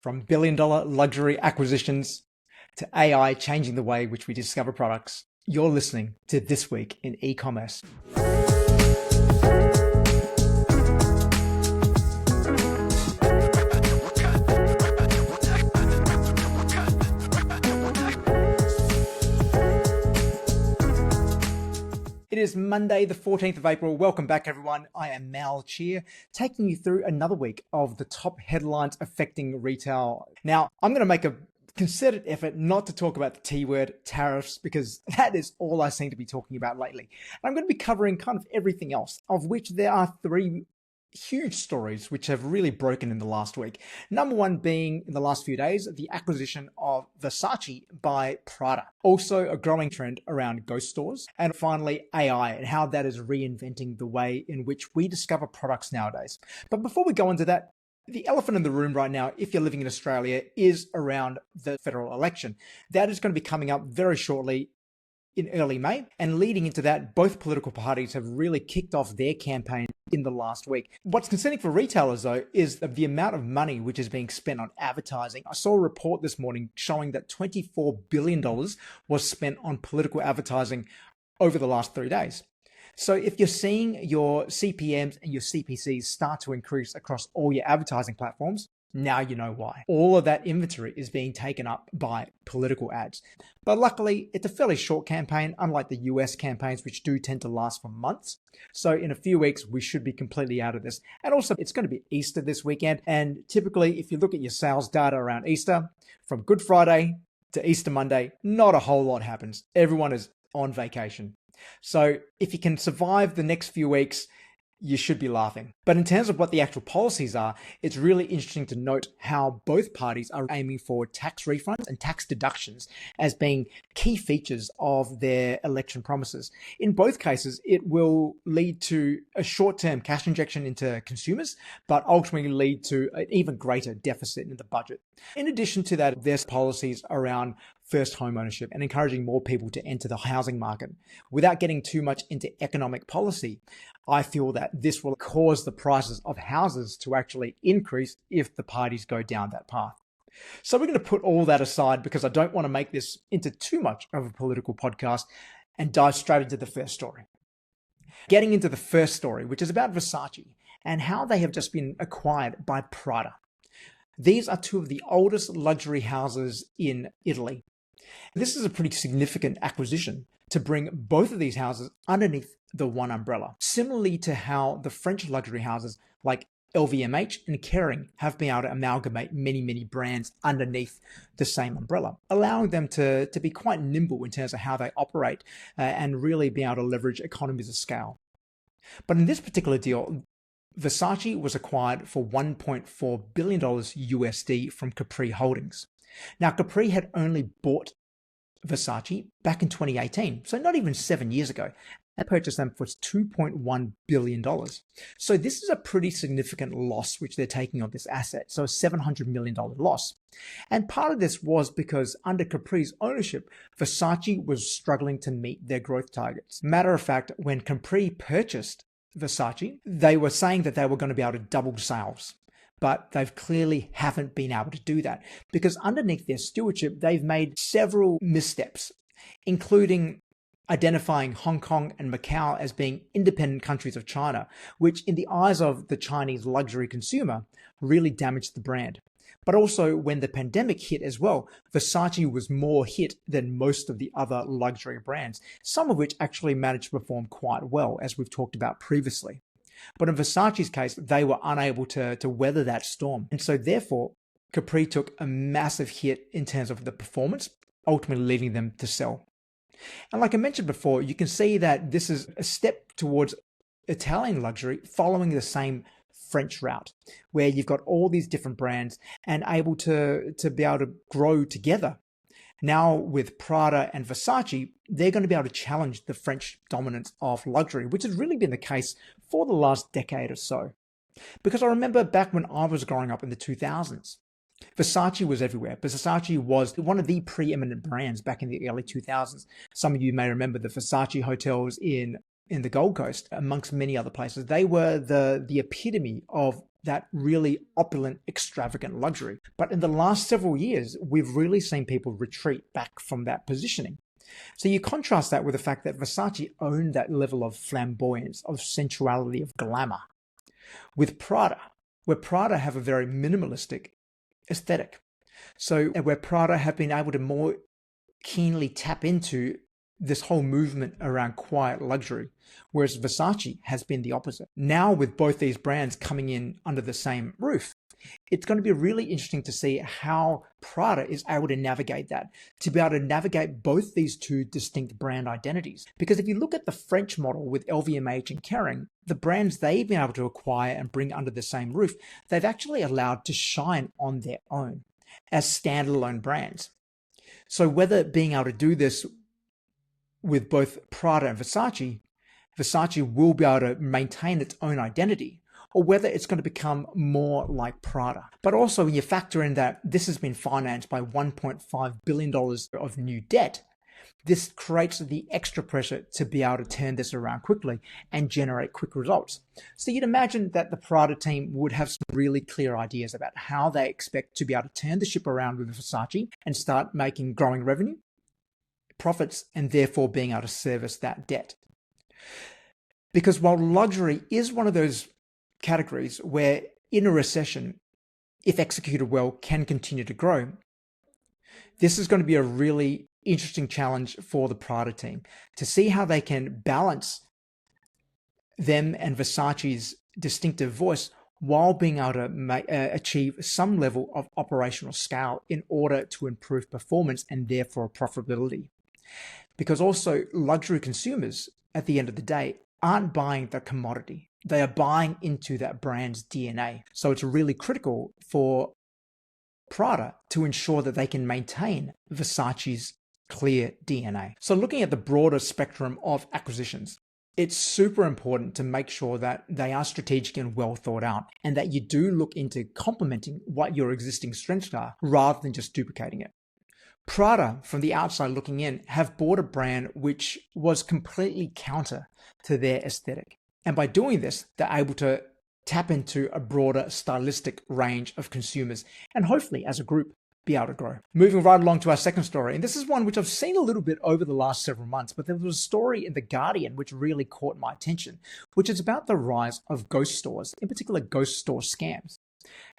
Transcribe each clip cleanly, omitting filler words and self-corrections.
From billion-dollar luxury acquisitions to AI changing the way which we discover products, you're listening to This Week in E-commerce. It is Monday, the 14th of April. Welcome back, everyone. I am Chia, taking you through another week of the top headlines affecting retail. Now, I'm going to make a concerted effort not to talk about the T word, tariffs, because that is all I seem to be talking about lately. And I'm going to be covering kind of everything else, of which there are three huge stories which have really broken in the last week. Number one being, in the last few days, the acquisition of Versace by Prada. Also a growing trend around ghost stores. And finally, AI and how that is reinventing the way in which we discover products nowadays. But before we go into that, the elephant in the room right now, if you're living in Australia, is around the federal election. That is going to be coming up very shortly in early May. And leading into that, both political parties have really kicked off their campaign in the last week. What's concerning for retailers, though, is the amount of money which is being spent on advertising. I saw a report this morning showing that $24 billion was spent on political advertising over the last 3 days. So if you're seeing your CPMs and your CPCs start to increase across all your advertising platforms, now you know why. All of that inventory is being taken up by political ads. But luckily, it's a fairly short campaign, unlike the US campaigns, which do tend to last for months. So in a few weeks, we should be completely out of this. And also, it's going to be Easter this weekend. And typically, if you look at your sales data around Easter, from Good Friday to Easter Monday, not a whole lot happens. Everyone is on vacation. So if you can survive the next few weeks, you should be laughing. But in terms of what the actual policies are, it's really interesting to note how both parties are aiming for tax refunds and tax deductions as being key features of their election promises. In both cases, it will lead to a short-term cash injection into consumers, but ultimately lead to an even greater deficit in the budget. In addition to that, there's policies around first home ownership and encouraging more people to enter the housing market. Without getting too much into economic policy, I feel that this will cause the prices of houses to actually increase if the parties go down that path. So we're going to put all that aside because I don't want to make this into too much of a political podcast and dive straight into the first story. Getting into the first story, which is about Versace and how they have just been acquired by Prada. These are two of the oldest luxury houses in Italy. This is a pretty significant acquisition to bring both of these houses underneath the one umbrella, similarly to how the French luxury houses like LVMH and Kering have been able to amalgamate many brands underneath the same umbrella, allowing them to be quite nimble in terms of how they operate and really be able to leverage economies of scale. But in this particular deal, Versace was acquired for $1.4 billion USD from Capri Holdings. Now, Capri had only bought Versace back in 2018, so not even 7 years ago, and purchased them for $2.1 billion. So this is a pretty significant loss which they're taking on this asset, so a $700 million loss. And part of this was because under Capri's ownership, Versace was struggling to meet their growth targets. Matter of fact, when Capri purchased Versace, they were saying that they were going to be able to double sales. But they've clearly haven't been able to do that because underneath their stewardship, they've made several missteps, including identifying Hong Kong and Macau as being independent countries of China, which in the eyes of the Chinese luxury consumer really damaged the brand. But also when the pandemic hit as well, Versace was more hit than most of the other luxury brands, some of which actually managed to perform quite well, as we've talked about previously. But in Versace's case, they were unable to weather that storm. And so therefore, Capri took a massive hit in terms of the performance, ultimately leading them to sell. And like I mentioned before, you can see that this is a step towards Italian luxury following the same French route, where you've got all these different brands and able to be able to grow together. Now with Prada and Versace, they're going to be able to challenge the French dominance of luxury, which has really been the case for the last decade or so. Because I remember back when I was growing up in the 2000s, Versace was everywhere. Versace was one of the preeminent brands back in the early 2000s. Some of you may remember the Versace hotels in the Gold Coast, amongst many other places. They were the epitome of that really opulent, extravagant luxury. But in the last several years, we've really seen people retreat back from that positioning. So you contrast that with the fact that Versace owned that level of flamboyance, of sensuality, of glamour, with Prada, where Prada have a very minimalistic aesthetic. So where Prada have been able to more keenly tap into this whole movement around quiet luxury, whereas Versace has been the opposite. Now with both these brands coming in under the same roof, it's going to be really interesting to see how Prada is able to navigate that, to be able to navigate both these two distinct brand identities. Because if you look at the French model with LVMH and Kering, the brands they've been able to acquire and bring under the same roof, they've actually allowed to shine on their own as standalone brands. So whether being able to do this with both Prada and Versace, Versace will be able to maintain its own identity, or whether it's going to become more like Prada. But also when you factor in that this has been financed by $1.5 billion of new debt, this creates the extra pressure to be able to turn this around quickly and generate quick results. So you'd imagine that the Prada team would have some really clear ideas about how they expect to be able to turn the ship around with Versace and start making growing revenue, profits, and therefore being able to service that debt. Because while luxury is one of those categories where in a recession, if executed well, can continue to grow, this is going to be a really interesting challenge for the Prada team to see how they can balance them and Versace's distinctive voice while being able to achieve some level of operational scale in order to improve performance and therefore profitability. Because also luxury consumers at the end of the day aren't buying the commodity. They are buying into that brand's DNA. So it's really critical for Prada to ensure that they can maintain Versace's clear DNA. So looking at the broader spectrum of acquisitions, it's super important to make sure that they are strategic and well thought out, and that you do look into complementing what your existing strengths are rather than just duplicating it. Prada, from the outside looking in, have bought a brand which was completely counter to their aesthetic. And by doing this, they're able to tap into a broader stylistic range of consumers and hopefully as a group be able to grow. Moving right along to our second story, and this is one which I've seen a little bit over the last several months, but there was a story in The Guardian which really caught my attention, which is about the rise of ghost stores, in particular ghost store scams.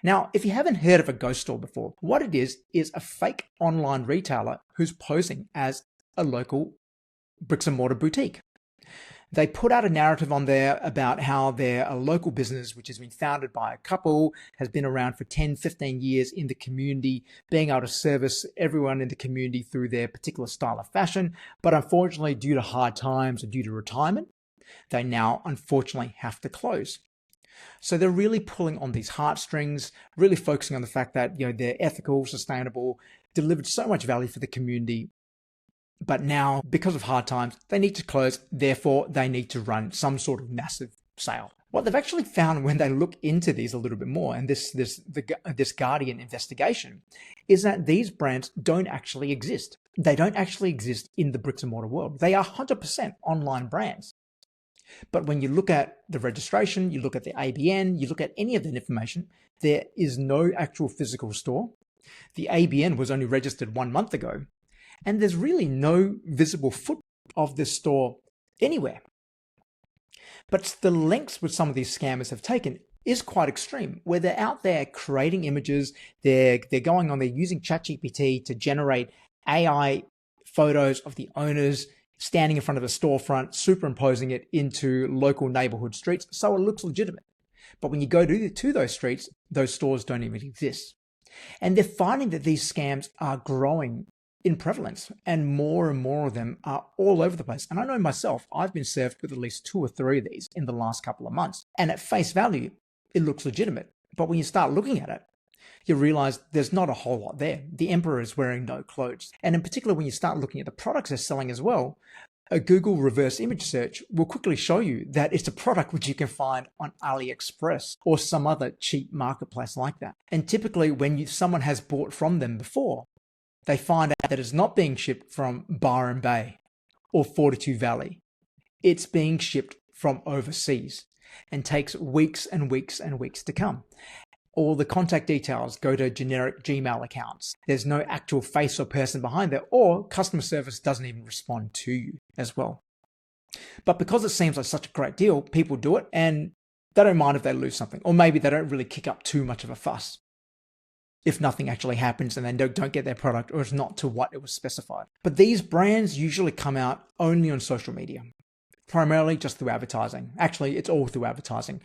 Now, if you haven't heard of a ghost store before, what it is a fake online retailer who's posing as a local bricks and mortar boutique. They put out a narrative on there about how they're a local business which has been founded by a couple, has been around for 10, 15 years in the community, being able to service everyone in the community through their particular style of fashion. But unfortunately, due to hard times or due to retirement, they now unfortunately have to close. So they're really pulling on these heartstrings, really focusing on the fact that, they're ethical, sustainable, delivered so much value for the community. But now, because of hard times, they need to close. Therefore, they need to run some sort of massive sale. What they've actually found when they look into these a little bit more, and this Guardian investigation, is that these brands don't actually exist. They don't actually exist in the bricks and mortar world. They are 100% online brands. But when you look at the registration, you look at the ABN, you look at any of that information, there is no actual physical store. The ABN was only registered 1 month ago. And there's really no visible footprint of this store anywhere. But the lengths which some of these scammers have taken is quite extreme, where they're out there creating images, they're using ChatGPT to generate AI photos of the owners standing in front of a storefront, superimposing it into local neighborhood streets, so it looks legitimate. But when you go to those streets, those stores don't even exist. And they're finding that these scams are growing in prevalence, and more of them are all over the place. And I know myself, I've been served with at least 2 or 3 of these in the last couple of months. And at face value, it looks legitimate. But when you start looking at it, you realize there's not a whole lot there. The emperor is wearing no clothes. And in particular, when you start looking at the products they're selling as well, a Google reverse image search will quickly show you that it's a product which you can find on AliExpress or some other cheap marketplace like that. And typically when someone has bought from them before, they find out that it's not being shipped from Byron Bay or Fortitude Valley. It's being shipped from overseas. and takes weeks and weeks and weeks to come. All the contact details go to generic Gmail accounts. There's no actual face or person behind there, or customer service doesn't even respond to you as well. But because it seems like such a great deal, people do it and they don't mind if they lose something, or maybe they don't really kick up too much of a fuss if nothing actually happens and they don't get their product or it's not to what it was specified. But these brands usually come out only on social media, primarily just through advertising. Actually, it's all through advertising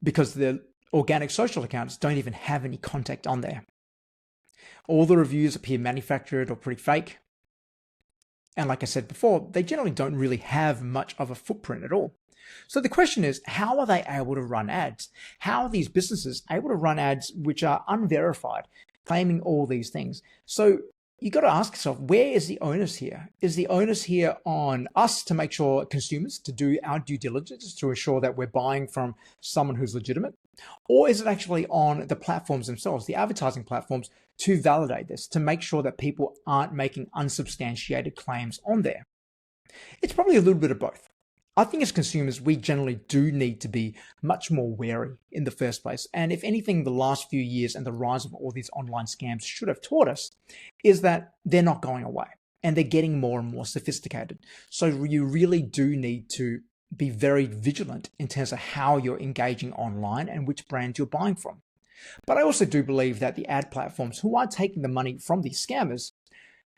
because the organic social accounts don't even have any contact on there. All the reviews appear manufactured or pretty fake. And like I said before, they generally don't really have much of a footprint at all. So the question is, how are they able to run ads? How are these businesses able to run ads which are unverified, claiming all these things? So you got to ask yourself, where is the onus here? Is the onus here on us to make sure consumers to do our due diligence to ensure that we're buying from someone who's legitimate? Or is it actually on the platforms themselves, the advertising platforms, to validate this, to make sure that people aren't making unsubstantiated claims on there? It's probably a little bit of both. I think as consumers, we generally do need to be much more wary in the first place. And if anything, the last few years and the rise of all these online scams should have taught us is that they're not going away and they're getting more and more sophisticated. So you really do need to be very vigilant in terms of how you're engaging online and which brands you're buying from. But I also do believe that the ad platforms who are taking the money from these scammers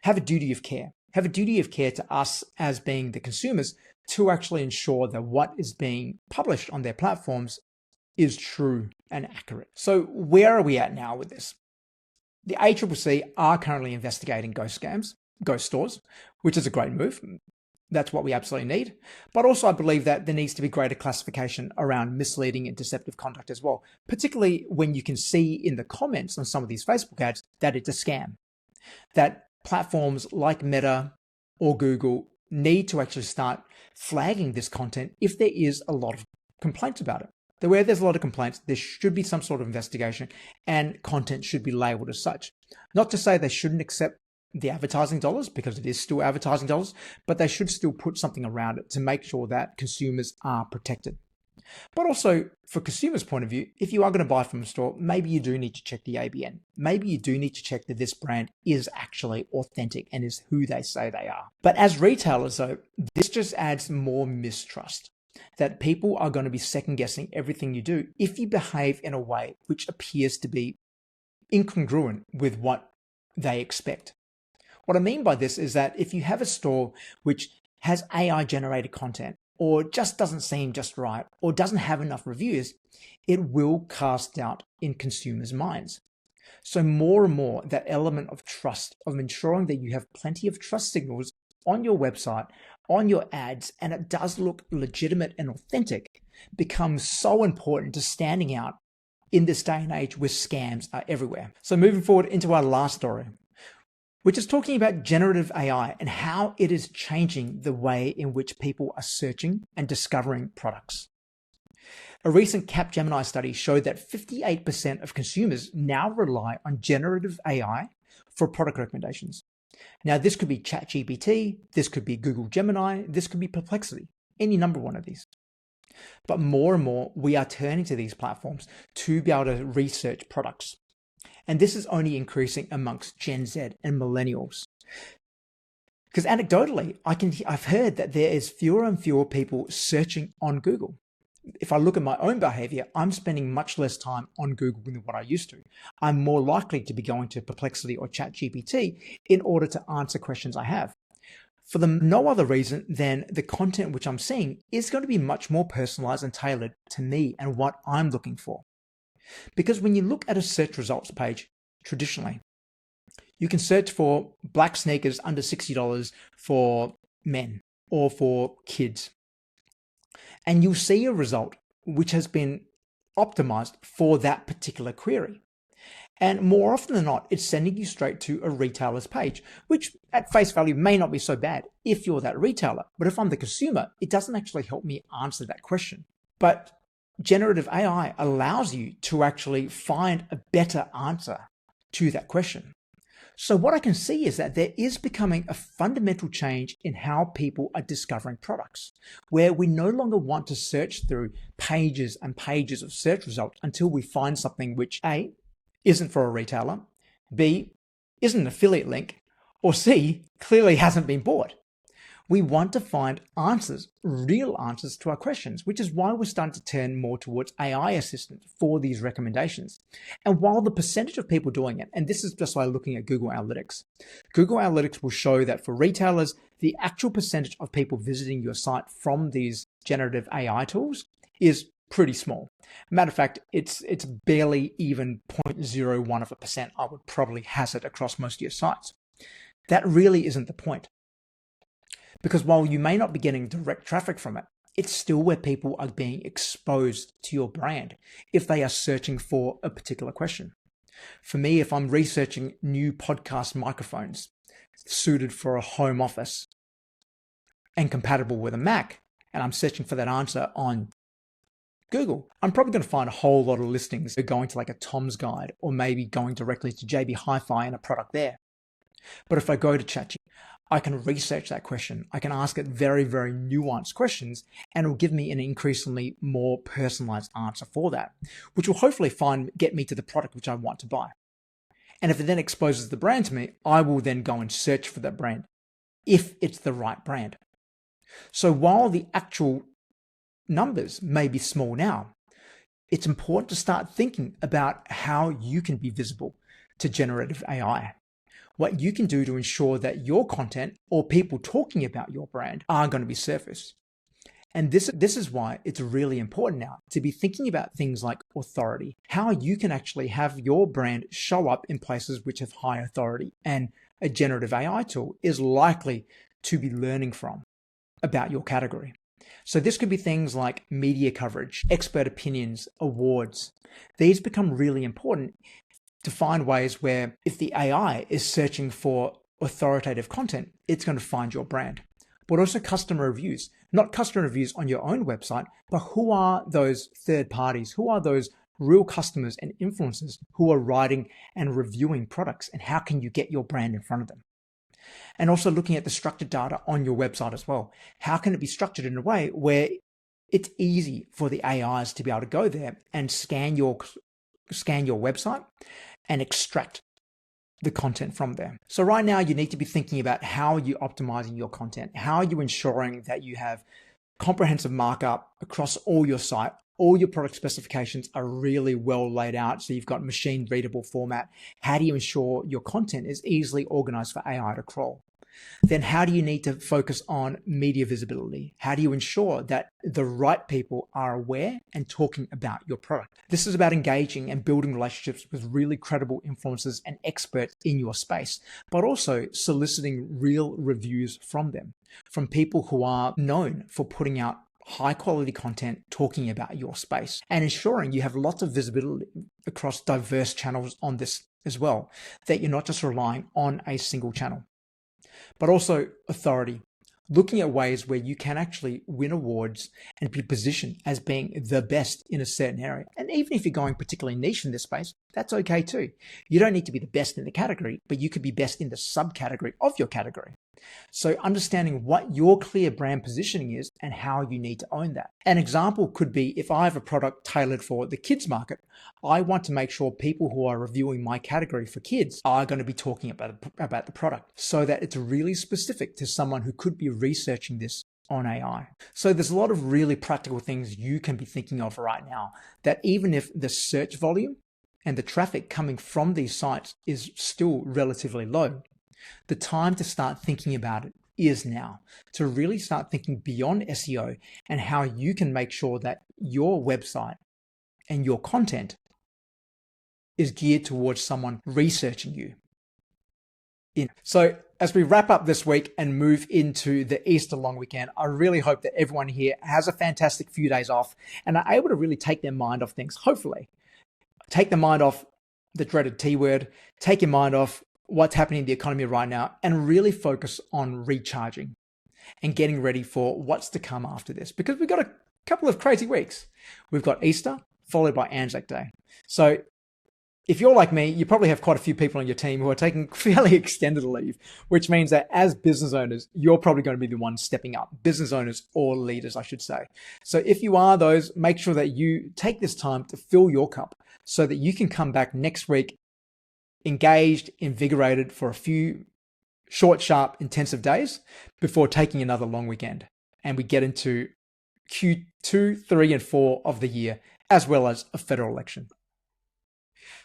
have a duty of care, to us as being the consumers, to actually ensure that what is being published on their platforms is true and accurate. So where are we at now with this? The ACCC are currently investigating ghost scams, ghost stores, which is a great move. That's what we absolutely need. But also I believe that there needs to be greater classification around misleading and deceptive conduct as well, particularly when you can see in the comments on some of these Facebook ads that it's a scam, that platforms like Meta or Google need to actually start flagging this content if there is a lot of complaints about it. Where there's a lot of complaints, there should be some sort of investigation and content should be labeled as such. Not to say they shouldn't accept the advertising dollars, because it is still advertising dollars, but they should still put something around it to make sure that consumers are protected. But also, for consumers' point of view, if you are going to buy from a store, maybe you do need to check the ABN. Maybe you do need to check that this brand is actually authentic and is who they say they are. But as retailers, though, this just adds more mistrust, that people are going to be second-guessing everything you do if you behave in a way which appears to be incongruent with what they expect. What I mean by this is that if you have a store which has AI-generated content, or just doesn't seem just right, or doesn't have enough reviews, it will cast doubt in consumers' minds. So more and more, that element of trust, of ensuring that you have plenty of trust signals on your website, on your ads, and it does look legitimate and authentic, becomes so important to standing out in this day and age where scams are everywhere. So moving forward into our last story, which is talking about generative AI and how it is changing the way in which people are searching and discovering products. A recent Capgemini study showed that 58% of consumers now rely on generative AI for product recommendations. Now, this could be ChatGPT, this could be Google Gemini, this could be Perplexity, any number one of these. But more and more, we are turning to these platforms to be able to research products. And this is only increasing amongst Gen Z and millennials. Because anecdotally, I've heard that there is fewer and fewer people searching on Google. If I look at my own behavior, I'm spending much less time on Google than what I used to. I'm more likely to be going to Perplexity or ChatGPT in order to answer questions I have. For no other reason than the content which I'm seeing is going to be much more personalized and tailored to me and what I'm looking for. Because when you look at a search results page, traditionally, you can search for black sneakers under $60 for men or for kids. And you'll see a result which has been optimized for that particular query. And more often than not, it's sending you straight to a retailer's page, which at face value may not be so bad if you're that retailer. But if I'm the consumer, it doesn't actually help me answer that question. But generative AI allows you to actually find a better answer to that question. So what I can see is that there is becoming a fundamental change in how people are discovering products, where we no longer want to search through pages and pages of search results until we find something which A, isn't for a retailer, B, isn't an affiliate link, or C, clearly hasn't been bought. We want to find answers, real answers to our questions, which is why we're starting to turn more towards AI assistant for these recommendations. And while the percentage of people doing it, and this is just by looking at Google Analytics will show that for retailers, the actual percentage of people visiting your site from these generative AI tools is pretty small. Matter of fact, it's barely even 0.01%, I would probably hazard across most of your sites. That really isn't the point. Because while you may not be getting direct traffic from it, it's still where people are being exposed to your brand if they are searching for a particular question. For me, if I'm researching new podcast microphones suited for a home office and compatible with a Mac, and I'm searching for that answer on Google, I'm probably going to find a whole lot of listings going to like a Tom's Guide or maybe going directly to JB Hi-Fi and a product there. But if I go to ChatGPT, I can research that question. I can ask it very, very nuanced questions, and it will give me an increasingly more personalized answer for that, which will hopefully get me to the product which I want to buy. And if it then exposes the brand to me, I will then go and search for that brand, if it's the right brand. So while the actual numbers may be small now, it's important to start thinking about how you can be visible to generative AI. What you can do to ensure that your content or people talking about your brand are going to be surfaced. And this is why it's really important now to be thinking about things like authority, how you can actually have your brand show up in places which have high authority, and a generative AI tool is likely to be learning from about your category. So this could be things like media coverage, expert opinions, awards. These become really important to find ways where if the AI is searching for authoritative content, it's going to find your brand. But also customer reviews, not customer reviews on your own website, but who are those third parties? Who are those real customers and influencers who are writing and reviewing products, and how can you get your brand in front of them? And also looking at the structured data on your website as well. How can it be structured in a way where it's easy for the AIs to be able to go there and scan your website and extract the content from there. So right now you need to be thinking about how you're optimizing your content, how you're ensuring that you have comprehensive markup across all your site. All your product specifications are really well laid out. So you've got machine readable format. How do you ensure your content is easily organized for AI to crawl? Then how do you need to focus on media visibility? How do you ensure that the right people are aware and talking about your product? This is about engaging and building relationships with really credible influencers and experts in your space, but also soliciting real reviews from them, from people who are known for putting out high quality content talking about your space, and ensuring you have lots of visibility across diverse channels on this as well, that you're not just relying on a single channel. But also authority, looking at ways where you can actually win awards and be positioned as being the best in a certain area. And even if you're going particularly niche in this space, that's okay too. You don't need to be the best in the category, but you could be best in the subcategory of your category. So understanding what your clear brand positioning is and how you need to own that. An example could be if I have a product tailored for the kids market, I want to make sure people who are reviewing my category for kids are going to be talking about the product so that it's really specific to someone who could be researching this on AI. So there's a lot of really practical things you can be thinking of right now that even if the search volume and the traffic coming from these sites is still relatively low, the time to start thinking about it is now, to really start thinking beyond SEO and how you can make sure that your website and your content is geared towards someone researching you. So as we wrap up this week and move into the Easter long weekend, I really hope that everyone here has a fantastic few days off and are able to really take their mind off things. Hopefully, take the mind off the dreaded T word, take your mind off what's happening in the economy right now, and really focus on recharging and getting ready for what's to come after this, because we've got a couple of crazy weeks. We've got Easter followed by Anzac Day. So if you're like me, you probably have quite a few people on your team who are taking fairly extended leave, which means that as business owners, you're probably going to be the ones stepping up. Business owners or leaders, I should say. So if you are those, make sure that you take this time to fill your cup so that you can come back next week engaged, invigorated for a few short, sharp, intensive days before taking another long weekend. And we get into Q2, 3, and 4 of the year, as well as a federal election.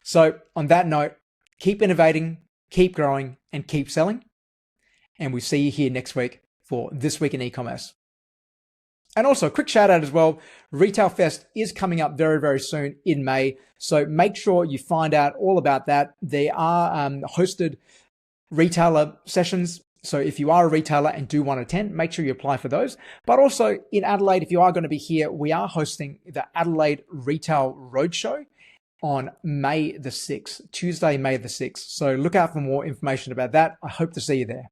So on that note, keep innovating, keep growing, and keep selling. And we see you here next week for This Week in E-commerce. And also a quick shout out as well. Retail Fest is coming up very, very soon in May. So make sure you find out all about that. There are hosted retailer sessions. So if you are a retailer and do want to attend, make sure you apply for those. But also in Adelaide, if you are going to be here, we are hosting the Adelaide Retail Roadshow on May the 6th, Tuesday, May the 6th. So look out for more information about that. I hope to see you there.